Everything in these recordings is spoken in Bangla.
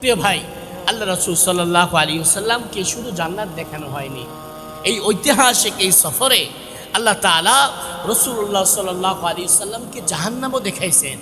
প্রিয় ভাই, আল্লাহ রাসূল সাল্লাল্লাহু আলাইহি ওয়াসাল্লামকে শুধু জান্নাত দেখানো হয়নি। এই ঐতিহাসিক এই সফরে আল্লাহ তাআলা রাসূলুল্লাহ সাল্লাল্লাহু আলাইহি ওয়াসাল্লামকে জাহান্নামও দেখাইছেন,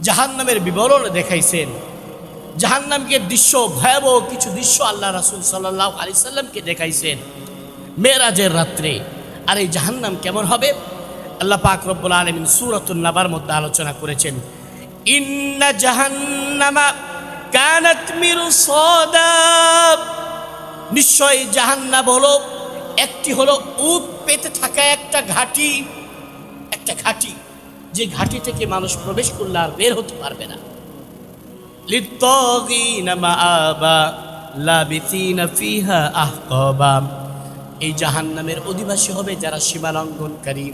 জাহান্নামের বিবরণ দেখাইছেন। জাহান্নামের দৃশ্য, ভয়াবহ কিছু দৃশ্য আল্লাহ রাসূল সাল্লাল্লাহু আলাইহি ওয়াসাল্লামকে দেখাইছেন মেরাজের রাত্রে। আর এই জাহান্নাম কেমন হবে আল্লাহ পাক রব্বুল আলামিন সূরাতুন নাবার মধ্যে আলোচনা করেছেন। ইন্না জাহান্নামা কানাত মিরসাদা, নিশ্চয় জাহান্নাম হলো একটি হলো উট পেতে থাকা একটা ঘাঁটি, যে ঘাঁটি থেকে মানুষ প্রবেশ করলে আর বের হতে পারবে না। লিত্তাগিনা মাআবা লাবিসিনা ফিহা আহকাবা, এই জাহান্নামের অধিবাসী হবে যারা সীমালঙ্ঘনকারী,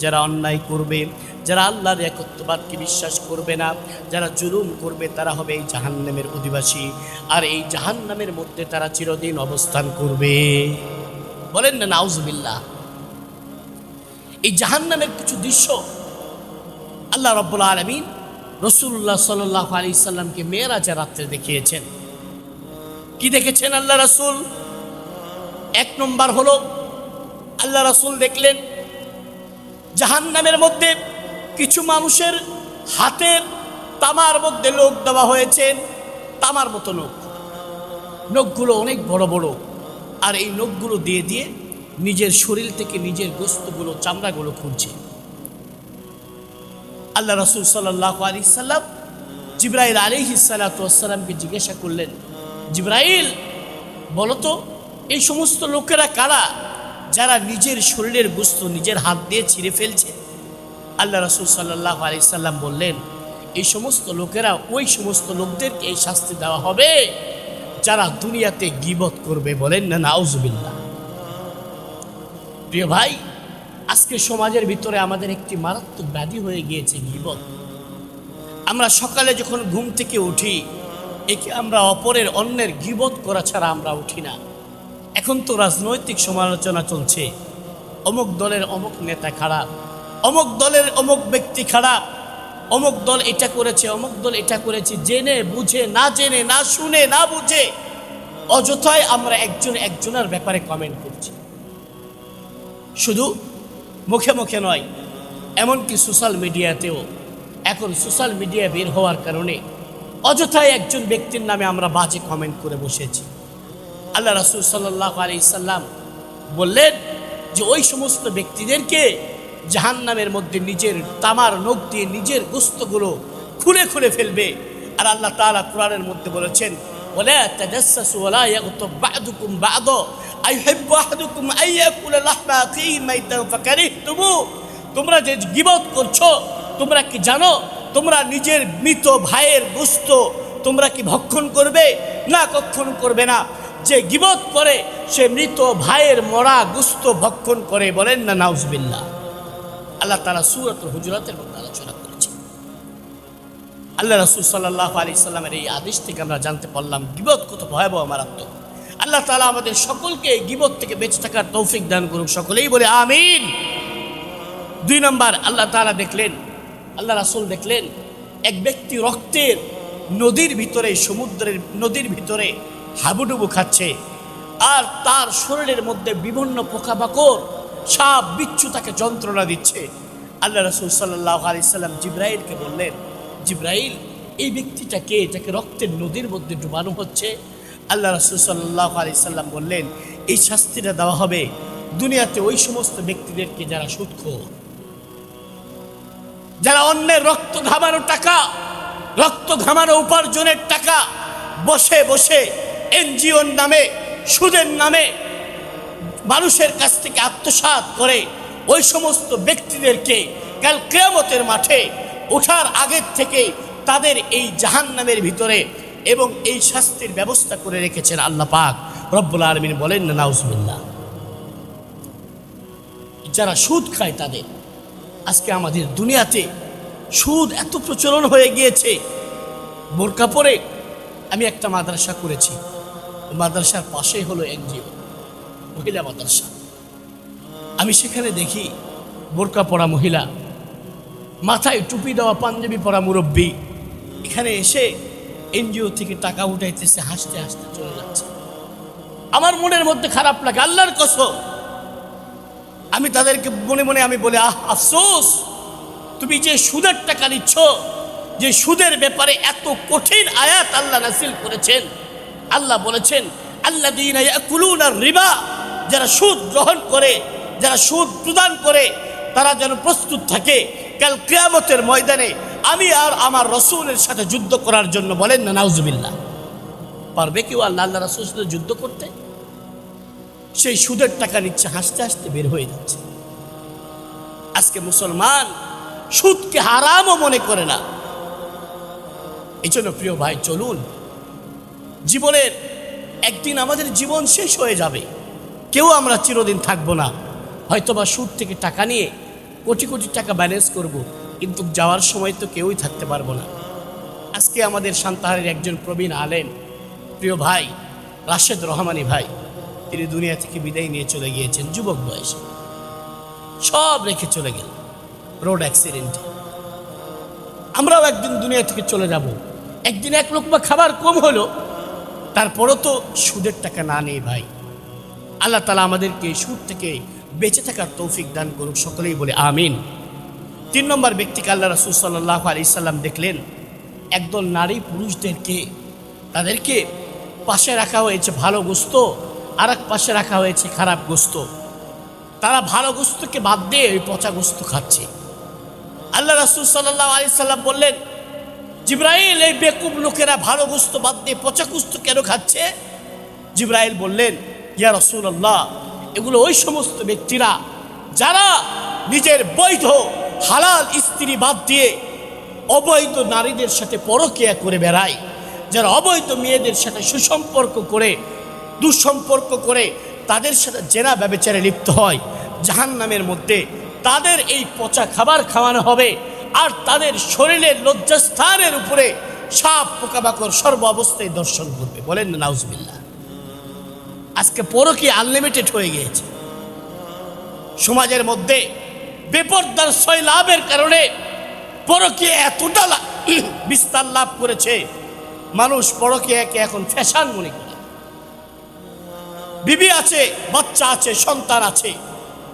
যারা অন্যায় করবে, যারা আল্লাহর একত্ববাদকে বিশ্বাস করবে না, যারা জুলুম করবে, তারা হবে এই জাহান্নামের অধিবাসী। আর এই জাহান্নামের মধ্যে তারা চিরদিন অবস্থান করবে। বলেন না নাউজুবিল্লাহ। এই জাহান্নামের কিছু দৃশ্য আল্লাহ রাব্বুল আলামিন রাসূলুল্লাহ সাল্লাল্লাহু আলাইহি সাল্লামকে মেরাজের রাত্রে দেখিয়েছেন। কি দেখেছেন আল্লাহ রাসূল? এক নম্বর হলো আল্লাহ রাসূল দেখলেন জাহান্নামের মধ্যে কিছু মানুষের হাতের তামার মধ্যে নখ দেওয়া হয়েছে, তামার মতো নখ, নখগুলো অনেক বড় বড়। আর এই নখগুলো দিয়ে দিয়ে নিজের শরীর থেকে নিজের গোশতগুলো, চামড়াগুলো খুঁজছে। আল্লাহ রাসূল সাল্লাল্লাহু আলাইহি সাল্লাম জিবরাইল আলাইহিস সালাতু ওয়াস সালামকে জিজ্ঞাসা করলেন, জিবরাইল বলো তো এই সমস্ত লোকেরা কারা যারা নিজের শরীরের গোশত নিজের হাত দিয়ে ছিঁড়ে ফেলছে? আল্লাহ রাসূল সাল্লাল্লাহু আলাইহি সাল্লাম বললেন, এই সমস্ত লোকেরা ওই সমস্ত লোকদেরকে এই শাস্তি দেওয়া হবে যারা দুনিয়াতে গীবত করবে। বলেন না নাউজুবিল্লাহ। প্রিয় ভাই, আজকে সমাজের ভিতরে আমাদের একটি মারাত্মক ব্যাধি হয়ে গিয়েছে গীবত। আমরা সকালে যখন ঘুম থেকে উঠি, একে আমরা অপরের অন্যের গীবত করা ছাড়া আমরা উঠি না। এখন তো রাজনৈতিক সমালোচনা চলছে, অমুক দলের অমুক নেতা খারাপ, অমুক দলের অমুক ব্যক্তি খারাপ, অমুক দল এটা করেছে, অমুক দল এটা করেছে, জেনে বুঝে না, জেনে না, শুনে না বুঝে অযথায় আমরা একজন একজনের ব্যাপারে কমেন্ট করছি। শুধু মুখে মুখে নয়, এমনকি সোশ্যাল মিডিয়াতেও। এখন সোশ্যাল মিডিয়া বের হওয়ার কারণে অযথায় একজন ব্যক্তির নামে আমরা বাজে কমেন্ট করে বসেছি। আল্লাহ রাসূল সাল্লাল্লাহু আলাইহি সাল্লাম বললেন যে ওই সমস্ত ব্যক্তিদেরকে জাহান্নামের মধ্যে নিজের তামার নখ দিয়ে নিজের গোশতগুলো খুলে খুলে ফেলবে। আর আল্লাহ তাআলা কোরআনের মধ্যে বলেছেন, ওয়ালা তাজাসসু ওয়ালা ইয়াগতাব বা'দুকুম বা'দা আইয়ুহিব্বু আহাদুকুম আইয়াকুলা লাহমা আখিহি মাইতান ফাকারিহতুমু, তোমরা যে গীবত করছো, তোমরা কি জানো তোমরা নিজের মৃত ভাইয়ের গোশত তোমরা কি ভক্ষণ করবে? না, কখনো করবে না। যে গীবত করে সে মৃত ভাইয়ের মরা গোশত ভক্ষণ করে। বলেন না নাউজুবিল্লাহ। আল্লাহ তাআলা সূরাতুল হুজুরাতের মধ্যে আলোচনা করেছেন। আল্লাহ রাসূল সাল্লাল্লাহু আলাইহি সাল্লামের এই আদেশ থেকে আমরা জানতে পারলাম গীবত কত ভয়াবহ, মারাত্মক। আল্লাহ তাআলা আমাদের সকলকে গীবত থেকে বেঁচে থাকার তৌফিক দান করুক, সকলেই বলে আমিন। দুই নম্বর, আল্লাহ তাআলা দেখলেন, আল্লাহ রাসূল দেখলেন এক ব্যক্তি রক্তের নদীর ভিতরে, সমুদ্রের নদীর ভিতরে হাবুডুবু খাচ্ছে। আর তার শরীরের মধ্যে বিভিন্ন পোকামাকড়, সাপ, বিচ্ছু তাকে যন্ত্রণা দিচ্ছে। আল্লাহ রাসূল সাল্লাল্লাহু আলাইহি সাল্লাম জিবরাইলকে বললেন, জিবরাইল এই ব্যক্তিটাকে, যাকে রক্তের নদীর মধ্যে ডুবানো হচ্ছে, আল্লাহ রাসূল সাল্লাল্লাহু আলাইহি সাল্লাম বললেন এই শাস্তিটা দেওয়া হবে দুনিয়াতে ওই সমস্ত ব্যক্তিদেরকে যারা সুদখোর, যারা অন্যের রক্ত ঘামানো টাকা, রক্ত ঘামানো উপার্জনের টাকা বসে বসে এনজিওর নামে, সুদের নামে মানুষের কাছ থেকে আত্মসাৎ করে। ওই সমস্ত ব্যক্তিদেরকে কাল কিয়ামতের মাঠে ওঠার আগের থেকে তাদের এই জাহান্নামের ভিতরে এবং এই শাস্তির ব্যবস্থা করে রেখেছেন আল্লাহ পাক রব্বুল আলামিন। বলেন না নাউজুবিল্লাহ। যারা সুদ খায় তাদের, আজকে আমাদের দুনিয়াতে সুদ এত প্রচলন হয়ে গিয়েছে। বোরকা পরে আমি একটা মাদ্রাসা করেছি, মাদ্রাসার পাশেই হলো এনজিও, মহিলা মাদ্রাসা। আমি সেখানে দেখি বোরকা পরা মহিলা, মাথায় টুপি দেওয়া পাঞ্জাবি পরা মুরব্বী এখানে এসে এনজিও থেকে টাকা উঠাইতেছে, হাসতে হাসতে চলে যাচ্ছে। আমার মনের মধ্যে খারাপ লাগে, আল্লাহর কসম। আমি তাদেরকে মনে মনে আমি বলি, আফসোস, তুমি যে সুদের টাকা নিচ্ছ, যে সুদের ব্যাপারে এত কঠিন আয়াত আল্লাহ নাযিল করেছেন। আল্লাহ বলেছেন, আল্লাযীনা ইয়াকুলুনা রিবা, যারা সুদ গ্রহণ করে, যারা সুদ প্রদান করে, তারা যেন প্রস্তুত থাকে কাল কিয়ামতের ময়দানে আমি আর আমার রাসূলের সাথে যুদ্ধ করার জন্য। বলেন না নাউজুবিল্লাহ। পারবে কেউ আল্লাহ রাসূলের সাথে যুদ্ধ করতে? সেই সুদের টাকা নিচ্ছে, হাসতে হাসতে বের হয়ে যাচ্ছে। আজকে মুসলমান সুদকে হারামও মনে করে না। এই জন্য প্রিয় ভাই, চলুন, জীবনের একদিন আমাদের জীবন শেষ হয়ে যাবে, কেউ আমরা চিরদিন থাকবো না। হয়তোবা সুদ থেকে টাকা নিয়ে কোটি কোটি টাকা ব্যালেন্স করব, কিন্তু যাওয়ার সময় তো কেউই থাকতে পারবো না। আজকে আমাদের সান্তাহারের একজন প্রবীণ আলেম, প্রিয় ভাই রাশেদ রহমানী ভাই, তিনি দুনিয়া থেকে বিদায় নিয়ে চলে গিয়েছেন যুবক বয়সে। সব রেখে চলে গেল রোড অ্যাক্সিডেন্টে। আমরাও একদিন দুনিয়া থেকে চলে যাব। একদিন এক লোকমা খাবার কম হলো, তারপরও তো সুদের টাকা না নেই ভাই। আল্লাহ তাআলা আমাদেরকে সুদ থেকে বেঁচে থাকার তৌফিক দান করুক, সকলেই বলে আমিন। 3 নম্বর ব্যক্তিকে আল্লাহ রাসূল সাল্লাল্লাহু আলাইহি সাল্লাম দেখলেন, একদল নারী পুরুষদেরকে তাদেরকে পাশে রাখা হয়েছে ভালো গোস্ত, আর এক পাশে রাখা হয়েছে খারাপ গোস্ত। তারা ভালো গোস্তকে বাদ দিয়ে ওই পচা গোস্ত খাচ্ছে। আল্লাহ রাসূল সাল্লাল্লাহু আলাইহি সাল্লাম বললেন, জিবরাইল, এই বেকুব লোকেরা ভালো গোস্ত বাদ দিয়ে পচা গোস্ত কেন খাচ্ছে? জিবরাইল বললেন, ইয়া রাসূলুল্লাহ, এগুলো ওই সমস্ত ব্যক্তিরা যারা নিজের বৈধ হালাল স্ত্রী বাদ দিয়ে অবৈধ নারীদের সাথে পরকীয়া করে বেড়ায়, যারা অবৈধ মেয়েদের সাথে সুসম্পর্ক করে, দুঃসম্পর্ক করে তাদের সাথে জেনা ব্যভিচারে লিপ্ত হয়। জাহান্নামের মধ্যে তাদের এই পচা খাবার খাওয়ানো হবে, আর তাদের শরীরের লজ্জাস্থানের উপরে সাপ পোকামাকড় সর্ব অবস্থায় দর্শন করবে। বলেন না নাউজুবিল্লাহ। আজকে পরকীয়া আনলিমিটেড হয়ে গিয়েছে সমাজের মধ্যে। বেপরদার ছয় লাভের কারণে পরকীয়া এতটা বিস্তার লাভ করেছে, মানুষ পরকীয়াকে এখন ফ্যাশন মনে করে। বিবি আছে, বাচ্চা আছে, সন্তান আছে,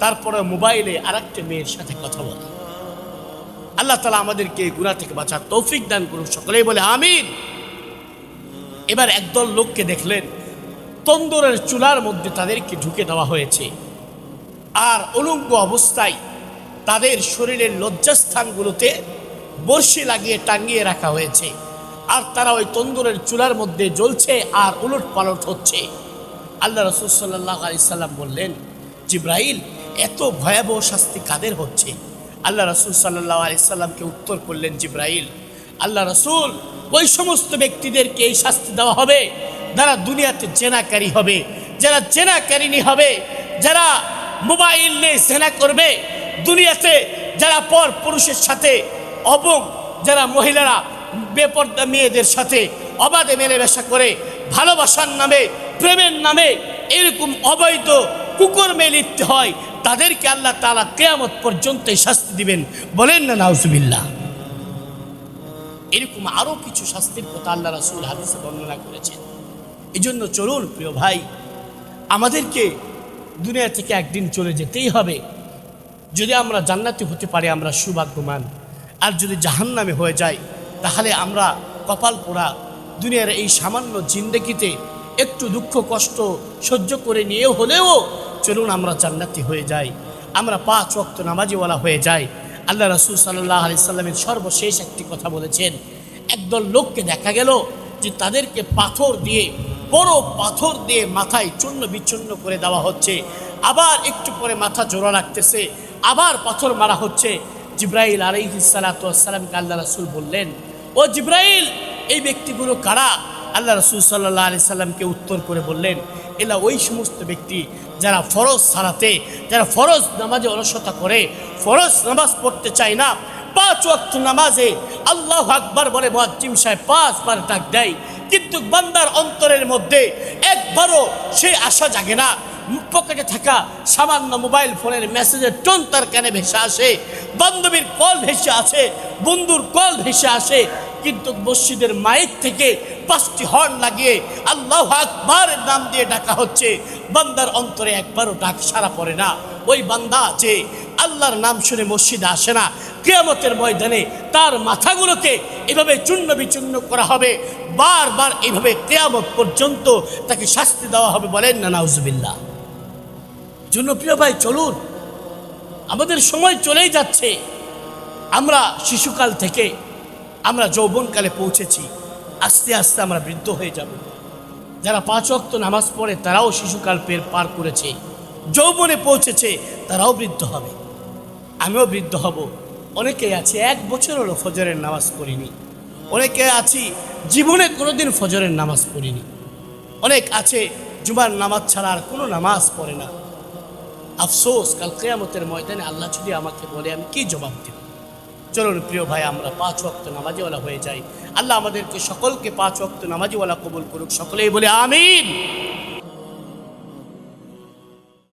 তারপরে মোবাইলে আরেকটা মেয়ের সাথে কথা বলে। আল্লাহ তাআলা আমাদেরকে গুনাহ থেকে বাঁচার তৌফিক দান করুন, সকলেই বলে আমিন। এবার একদল লোককে দেখলেন, তন্দুরের চুলার মধ্যে তাদেরকে ঢুকে দেওয়া হয়েছে, আর উলঙ্গ অবস্থায় তাদের শরীরের লজ্জাস্থানগুলোতে বর্ষি লাগিয়ে টাঙিয়ে রাখা হয়েছে, আর তারা ওই তন্দুরের চুলার মধ্যে জ্বলছে আর উলট পালট হচ্ছে। আল্লাহ রাসূল সাল্লাল্লাহু আলাইহি সাল্লাম বললেন, জিবরাইল, এত ভয়াবহ শাস্তি কাদের হচ্ছে? আল্লাহ রাসূল সাল্লাল্লাহু আলাইহি সাল্লামকে উত্তর করলেন জিবরাইল, আল্লাহ রাসূল, ওই সমস্ত ব্যক্তিদেরকে এই শাস্তি দেওয়া হবে যারা দুনিয়াতে জেনাকারী হবে, যারা জেনাকারিনী হবে, যারা মোবাইল নিয়ে জেনা করবে, দুনিয়াতে যারা পর পুরুষের সাথে যারা মহিলারা বেপর্দা মেয়েদের সাথে অবাধে মেলামেশা করে ভালোবাসার নামে, প্রেমের নামে এরকম অবৈধ কুকর্মে লিপ্ত হয়, তাদেরকে আল্লাহ তাআলা কিয়ামত পর্যন্ত শাস্তি দিবেন। বলেন না নাউজুবিল্লাহ। এরকম আরো কিছু শাস্তির কথা আল্লাহ রাসূল হাদিসে বর্ণনা করেছেন। এই জন্য চলুন প্রিয় ভাই, আমাদেরকে দুনিয়া থেকে একদিন চলে যেতেই হবে। যদি আমরা জান্নাতি হতে পারি আমরা সৌভাগ্যবান, আর যদি জাহান্নামে হয়ে যায় তাহলে আমরা কপাল পোড়া। দুনিয়ার এই সামান্য জিন্দেগিতে একটু দুঃখ কষ্ট সহ্য করে নিয়ে হলেও চলুন আমরা জান্নাতি হয়ে যাই, আমরা 5 ওয়াক্ত নামাজিওয়ালা হয়ে যাই। আল্লাহ রাসূল সাল্লাল্লাহু আলাইহি সাল্লামের সর্বশেষ একটি কথা বলেছেন, একদল লোককে দেখা গেল যে তাদেরকে পাথর দিয়ে, বড় পাথর দিয়ে মাথায় চূর্ণ বিচ্ছন্ন করে দেওয়া হচ্ছে, আবার একটু পরে মাথা জোড়া রাখতেছে, আবার পাথর মারা হচ্ছে। জিবরাইল আলাইহিস সালাতু ওয়াস সালামকে আল্লাহ রাসূল বললেন, ও জিবরাইল, এই ব্যক্তিগুলো কারা? আল্লাহ রাসূল সাল্লাল্লাহু আলাইহি সাল্লামকে উত্তর করে বললেন, এরা ওই সমস্ত ব্যক্তি যারা ফরজ সালাতে, যারা ফরজ নামাজে অলসতা করে, ফরজ নামাজ পড়তে চায় না, 5 ওয়াক্ত নামাজে আল্লাহু আকবার বলে মুয়াজ্জিম সাহেব 5 বার ডাক দেয়, কিন্তু বান্দার অন্তরের মধ্যে একবারও সেই আশা জাগে না পকেটে থাকা সামান্য মোবাইল ফোনের মেসেজের টোন তার কানে ভেসে আসে, বান্ধবীর কল ভেসে আসে, বন্ধুর কল ভেসে আসে, কিন্তু মসজিদের মাইক থেকে 5টি হর্ন লাগিয়ে আল্লাহু আকবারের নাম দিয়ে ডাকা হচ্ছে, বান্দার অন্তরে একবারও ডাক সাড়া পড়ে না। ওই বান্দা যে আল্লাহর নাম শুনে মসজিদে আসে না, কিয়ামতের ময়দানে তার মাথাগুলোকে এভাবে চূর্ণ বিচূর্ণ করা হবে, বারবার এইভাবে কিয়ামত পর্যন্ত তাকে শাস্তি দেওয়া হবে। বলেন না নাউজুবিল্লাহ। জন্য প্রিয় ভাই, চলুন, আমাদের সময় চলেই যাচ্ছে। আমরা শিশুকাল থেকে আমরা যৌবনকালে পৌঁছেছি, আস্তে আস্তে আমরা বৃদ্ধ হয়ে যাব। যারা 5 ওয়াক্ত নামাজ পড়ে তারাও শিশুকাল পার করেছে, যৌবনে পৌঁছেছে, তারাও বৃদ্ধ হবে। আমিও বৃদ্ধ হব। অনেকেই আছে 1 বছর হলো ফজরের নামাজ পড়িনি, অনেকে আছি জীবনে কোনোদিন ফজরের নামাজ পড়িনি, অনেক আছে জুমার নামাজ ছাড়া আর কোনো নামাজ পড়ে না। আফসোস, কাল কিয়ামতের ময়দানে আল্লাহ যদি আমাকে বলে আমি কি জবাব দেব? চলুন প্রিয় ভাই, আমরা 5 ওয়াক্ত নামাজিওয়ালা হয়ে যাই। আল্লাহ আমাদেরকে সকলকে 5 ওয়াক্ত নামাজিওয়ালা কবুল করুক। সকলেই বলে আমিন।